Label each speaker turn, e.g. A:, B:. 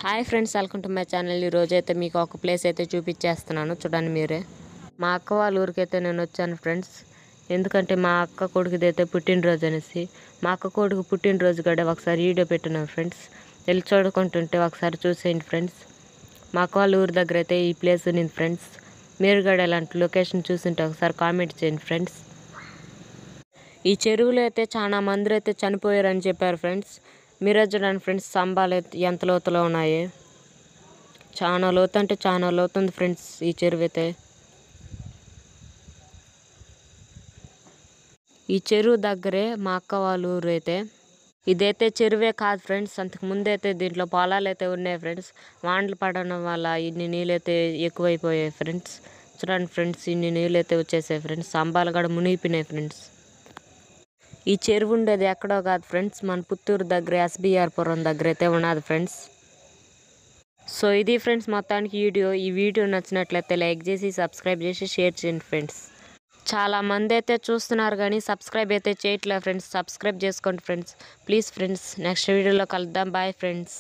A: Hi friends, welcome to my channel. ఈరోజైతే మీకు ఒక ప్లేస్ అయితే చూపించేస్తున్నాను, చూడండి మీరే. మా అక్క వాళ్ళ ఊరికైతే నేను వచ్చాను ఫ్రెండ్స్. ఎందుకంటే మా అక్క కొడుకుది అయితే పుట్టినరోజు అనేసి. మా అక్క కొడుకు పుట్టినరోజు కూడా ఒకసారి వీడియో పెట్టినాను ఫ్రెండ్స్. వెళ్ళి చూడుకుంటుంటే ఒకసారి చూసేయండి ఫ్రెండ్స్. మా అక్క వాళ్ళ ఊరి దగ్గర అయితే ఈ ప్లేస్ ఉంది ఫ్రెండ్స్. మీరు కూడా ఇలాంటి లొకేషన్ చూస్తుంటే ఒకసారి కామెంట్ చేయండి ఫ్రెండ్స్. ఈ చెరువులో అయితే చాలా మంది అయితే చనిపోయారని చెప్పారు ఫ్రెండ్స్. మీరే చూడండి ఫ్రెండ్స్, స్తంభాలు అయితే ఎంత లోతులో ఉన్నాయి. చాలా లోతు అంటే చాలా లోతుంది ఫ్రెండ్స్ ఈ చెరువు అయితే. ఈ చెరువు దగ్గరే మా అక్క వాళ్ళ ఊరు అయితే. ఇదైతే చెరువే కాదు ఫ్రెండ్స్, అంతకు ముందు అయితే దీంట్లో పొలాలు అయితే ఉన్నాయి ఫ్రెండ్స్. వానలు పడడం వల్ల ఇన్ని నీళ్ళు అయితే ఎక్కువైపోయాయి ఫ్రెండ్స్. చూడండి ఫ్రెండ్స్, ఇన్ని నీళ్ళు అయితే వచ్చేసాయి ఫ్రెండ్స్. స్తంభాలు కూడా మునిగిపోయినాయి ఫ్రెండ్స్. ఈ చెరువు ఉండేది ఎక్కడో కాదు ఫ్రెండ్స్, మన పుత్తూరు దగ్గర ఎస్బీఆర్ పురం దగ్గర అయితే ఉన్నది ఫ్రెండ్స్. సో ఇది ఫ్రెండ్స్ మొత్తానికి వీడియో. ఈ వీడియో నచ్చినట్లయితే లైక్ చేసి సబ్స్క్రైబ్ చేసి షేర్ చేయండి ఫ్రెండ్స్. చాలా మంది అయితే చూస్తున్నారు కానీ సబ్స్క్రైబ్ అయితే చేయట్లేదు ఫ్రెండ్స్. సబ్స్క్రైబ్ చేసుకోండి ఫ్రెండ్స్ ప్లీజ్ ఫ్రెండ్స్. నెక్స్ట్ వీడియోలో కలుద్దాం. Bye friends.